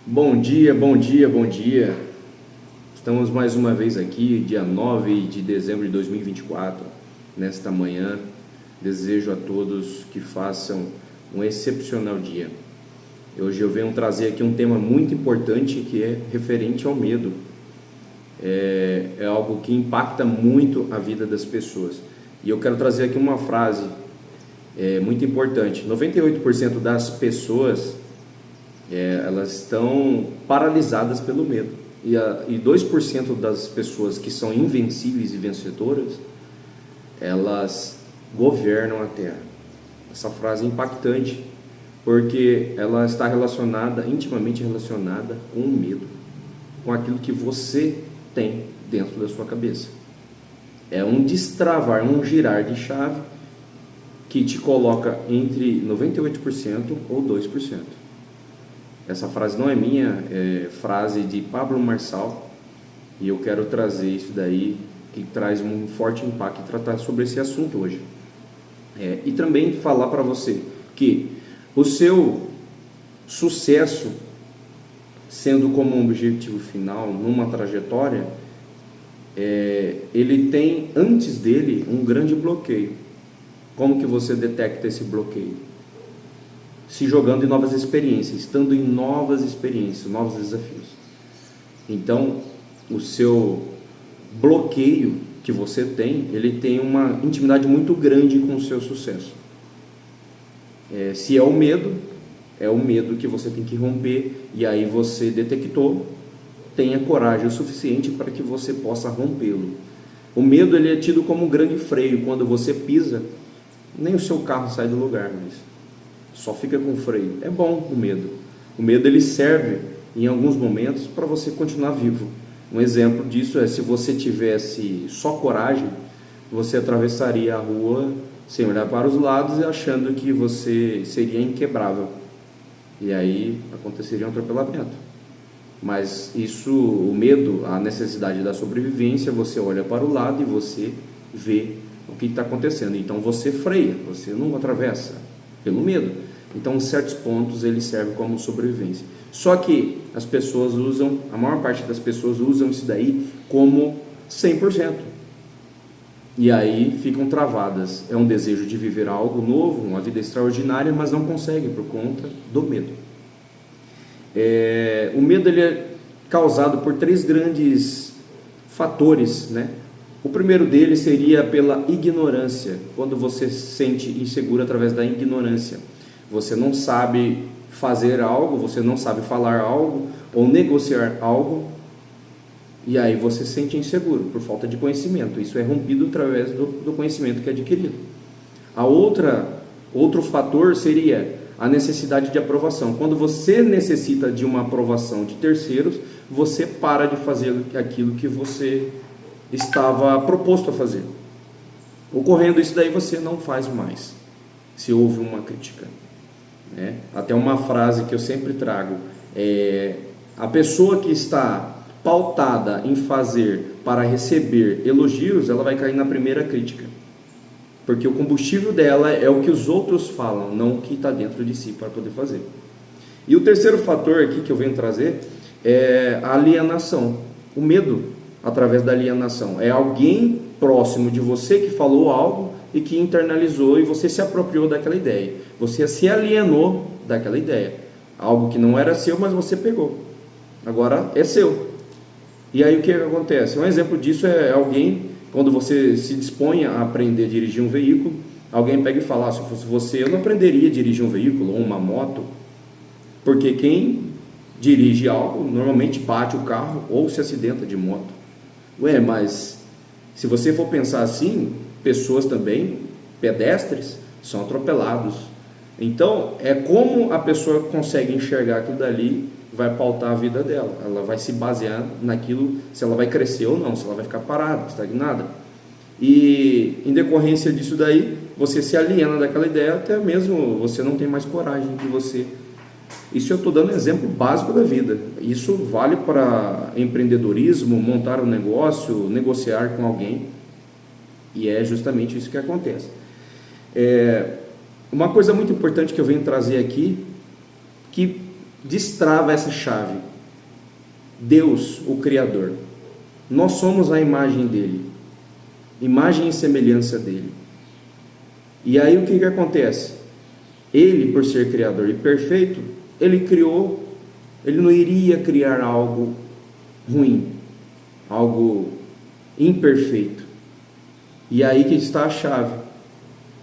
Bom dia, bom dia, bom dia. Estamos mais uma vez aqui, dia 9 de dezembro de 2024, nesta manhã. Desejo a todos que façam um excepcional dia. Hoje eu venho trazer aqui um tema muito importante que é referente ao medo. É algo que impacta muito a vida das pessoas. E eu quero trazer aqui uma frase muito importante. 98% das pessoas elas estão paralisadas pelo medo. E 2% das pessoas que são invencíveis e vencedoras, elas governam a Terra. Essa frase é impactante, porque ela está intimamente relacionada com o medo, com aquilo que você tem dentro da sua cabeça. É um destravar, um girar de chave que te coloca entre 98% ou 2%. Essa frase não é minha, é frase de Pablo Marçal, e eu quero trazer isso daí, que traz um forte impacto, e tratar sobre esse assunto hoje. E também falar para você que o seu sucesso, sendo como um objetivo final, numa trajetória, ele tem antes dele um grande bloqueio. Como que você detecta esse bloqueio? Se jogando em novas experiências, estando em novas experiências, novos desafios. Então, o seu bloqueio que você tem, ele tem uma intimidade muito grande com o seu sucesso. Se é o medo que você tem que romper, e aí você detectou, tenha coragem o suficiente para que você possa rompê-lo. O medo, ele é tido como um grande freio. Quando você pisa, nem o seu carro sai do lugar, mas só fica com freio. É bom o medo. O medo, ele serve em alguns momentos para você continuar vivo. Um exemplo disso é, se você tivesse só coragem, você atravessaria a rua sem olhar para os lados e achando que você seria inquebrável. E aí aconteceria um atropelamento. Mas isso, o medo, a necessidade da sobrevivência, você olha para o lado e você vê o que está acontecendo. Então você freia, você não atravessa pelo medo. Então, em certos pontos, ele serve como sobrevivência. Só que as pessoas usam, a maior parte das pessoas usam isso daí como 100%. E aí ficam travadas. É um desejo de viver algo novo, uma vida extraordinária, mas não conseguem por conta do medo. O medo, ele é causado por 3 grandes fatores, né? O primeiro deles seria pela ignorância. Quando você se sente inseguro através da ignorância, você não sabe fazer algo, você não sabe falar algo ou negociar algo, e aí você se sente inseguro por falta de conhecimento. Isso é rompido através do conhecimento que é adquirido. Outro fator seria a necessidade de aprovação. Quando você necessita de uma aprovação de terceiros, você para de fazer aquilo que você estava proposto a fazer. Ocorrendo isso daí, você não faz mais, se houve uma crítica. Até uma frase que eu sempre trago, a pessoa que está pautada em fazer para receber elogios, ela vai cair na primeira crítica, porque o combustível dela é o que os outros falam, não o que está dentro de si para poder fazer. E o terceiro fator aqui que eu venho trazer é a alienação. O medo através da alienação é alguém próximo de você que falou algo e que internalizou, e você se apropriou daquela ideia, você se alienou daquela ideia, algo que não era seu, mas você pegou, agora é seu. E aí o que acontece? Um exemplo disso é alguém, quando você se dispõe a aprender a dirigir um veículo, alguém pega e fala, se fosse você, eu não aprenderia a dirigir um veículo ou uma moto, porque quem dirige algo normalmente bate o carro ou se acidenta de moto. Mas se você for pensar assim, pessoas também, pedestres, são atropelados. Então, é como a pessoa consegue enxergar aquilo dali, vai pautar a vida dela. Ela vai se basear naquilo, se ela vai crescer ou não, se ela vai ficar parada, estagnada. E em decorrência disso daí, você se aliena daquela ideia, até mesmo você não tem mais coragem de você. Isso eu estou dando exemplo básico da vida. Isso vale para empreendedorismo, montar um negócio, negociar com alguém. E é justamente isso que acontece. Uma coisa muito importante que eu venho trazer aqui, que destrava essa chave? Deus, o Criador. Nós somos a imagem dele, imagem e semelhança dele. E aí o que acontece? Ele, por ser Criador e perfeito, ele criou, ele não iria criar algo ruim, algo imperfeito. E aí que está a chave.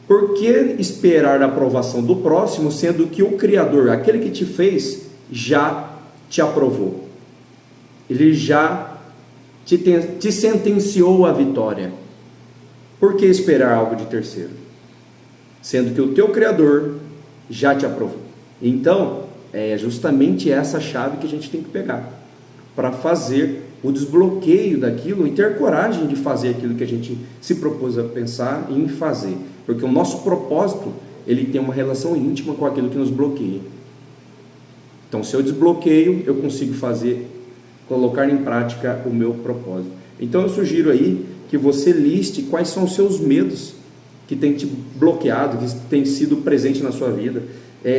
Por que esperar a aprovação do próximo, sendo que o Criador, aquele que te fez, já te aprovou? Ele já te sentenciou a vitória. Por que esperar algo de terceiro? Sendo que o teu Criador já te aprovou. Então, é justamente essa chave que a gente tem que pegar para fazer o desbloqueio daquilo e ter coragem de fazer aquilo que a gente se propôs a pensar em fazer. Porque o nosso propósito, ele tem uma relação íntima com aquilo que nos bloqueia. Então, se eu desbloqueio, eu consigo colocar em prática o meu propósito. Então, eu sugiro aí que você liste quais são os seus medos que tem te bloqueado, que tem sido presente na sua vida.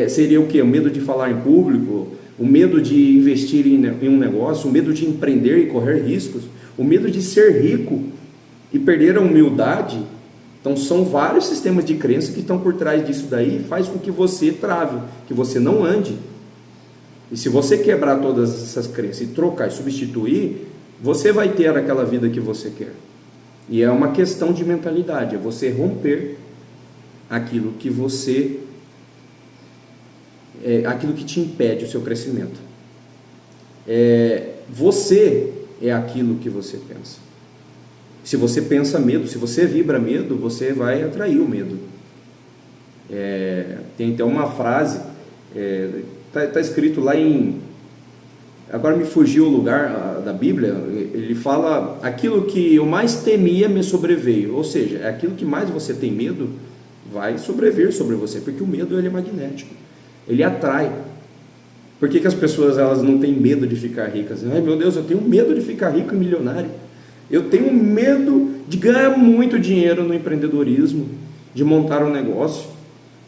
Seria o quê? O medo de falar em público, o medo de investir em um negócio, o medo de empreender e correr riscos, o medo de ser rico e perder a humildade. Então são vários sistemas de crença que estão por trás disso daí e faz com que você trave, que você não ande. E se você quebrar todas essas crenças e trocar e substituir, você vai ter aquela vida que você quer. E é uma questão de mentalidade, é você romper aquilo que aquilo que te impede o seu crescimento. Você é aquilo que você pensa. Se você pensa medo, se você vibra medo, você vai atrair o medo. Tem até uma frase, está escrito lá agora me fugiu o lugar da Bíblia, ele fala: aquilo que eu mais temia me sobreveio. Ou seja, é aquilo que mais você tem medo vai sobreviver sobre você, porque o medo ele é magnético, ele atrai. Por que as pessoas elas não têm medo de ficar ricas? Ai meu Deus, eu tenho medo de ficar rico e milionário, eu tenho medo de ganhar muito dinheiro no empreendedorismo, de montar um negócio.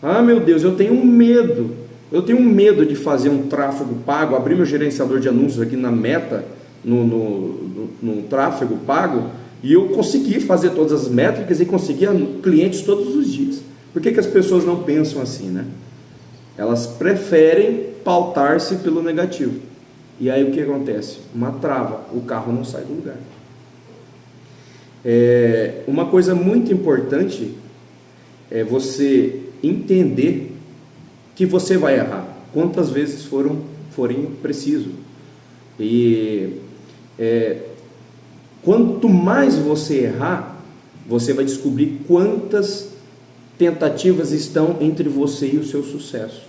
Ah meu Deus, eu tenho medo de fazer um tráfego pago, abrir meu gerenciador de anúncios aqui na Meta, no tráfego pago, e eu conseguir fazer todas as métricas e conseguir clientes todos os dias. Por que as pessoas não pensam assim, né? Elas preferem pautar-se pelo negativo. E aí o que acontece? Uma trava, o carro não sai do lugar. Uma coisa muito importante é você entender que você vai errar, quantas vezes forem preciso. E quanto mais você errar, você vai descobrir quantas tentativas estão entre você e o seu sucesso.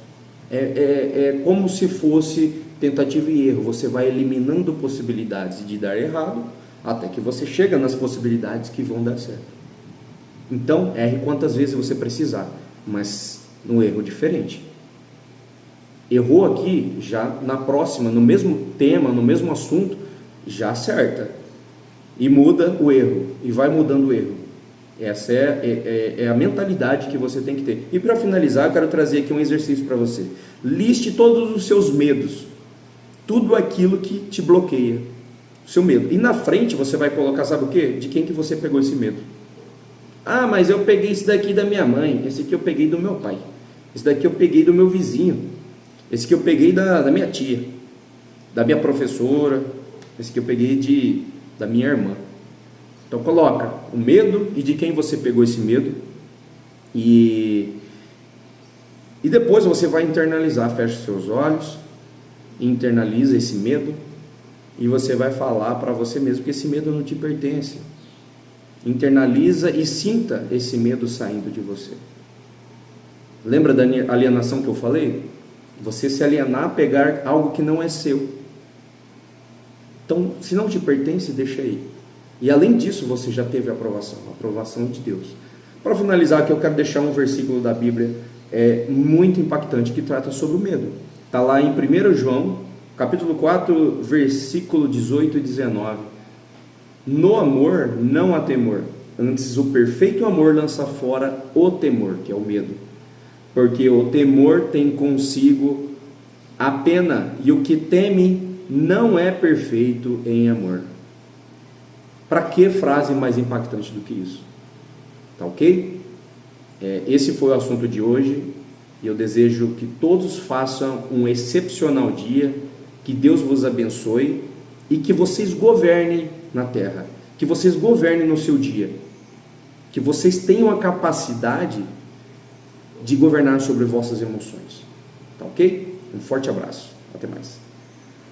É como se fosse tentativa e erro. Você vai eliminando possibilidades de dar errado, até que você chega nas possibilidades que vão dar certo. Então, erre quantas vezes você precisar, mas no erro diferente. Errou aqui, já na próxima, no mesmo tema, no mesmo assunto, já acerta e muda o erro, e vai mudando o erro. Essa é a mentalidade que você tem que ter. E para finalizar, eu quero trazer aqui um exercício para você. Liste todos os seus medos, tudo aquilo que te bloqueia, o seu medo. E na frente você vai colocar, sabe o quê? De quem que você pegou esse medo. Ah, mas eu peguei esse daqui da minha mãe, esse aqui eu peguei do meu pai, esse daqui eu peguei do meu vizinho, esse que eu peguei da minha tia, da minha professora, esse que eu peguei da minha irmã. Então coloca o medo e de quem você pegou esse medo, e depois você vai internalizar. Fecha seus olhos, internaliza esse medo e você vai falar para você mesmo que esse medo não te pertence. Internaliza e sinta esse medo saindo de você. Lembra da alienação que eu falei? Você se alienar, pegar algo que não é seu. Então, se não te pertence, deixa aí. E além disso, você já teve a aprovação de Deus. Para finalizar aqui, eu quero deixar um versículo da Bíblia muito impactante, que trata sobre o medo. Está lá em 1 João, capítulo 4, versículo 18 e 19. No amor não há temor, antes o perfeito amor lança fora o temor, que é o medo. Porque o temor tem consigo A pena e o que teme não é perfeito em amor. Para que frase mais impactante do que isso? Tá ok? Esse foi o assunto de hoje. E eu desejo que todos façam um excepcional dia, que Deus vos abençoe e que vocês governem na terra, que vocês governem no seu dia, que vocês tenham a capacidade de governar sobre vossas emoções. Tá ok? Um forte abraço. Até mais.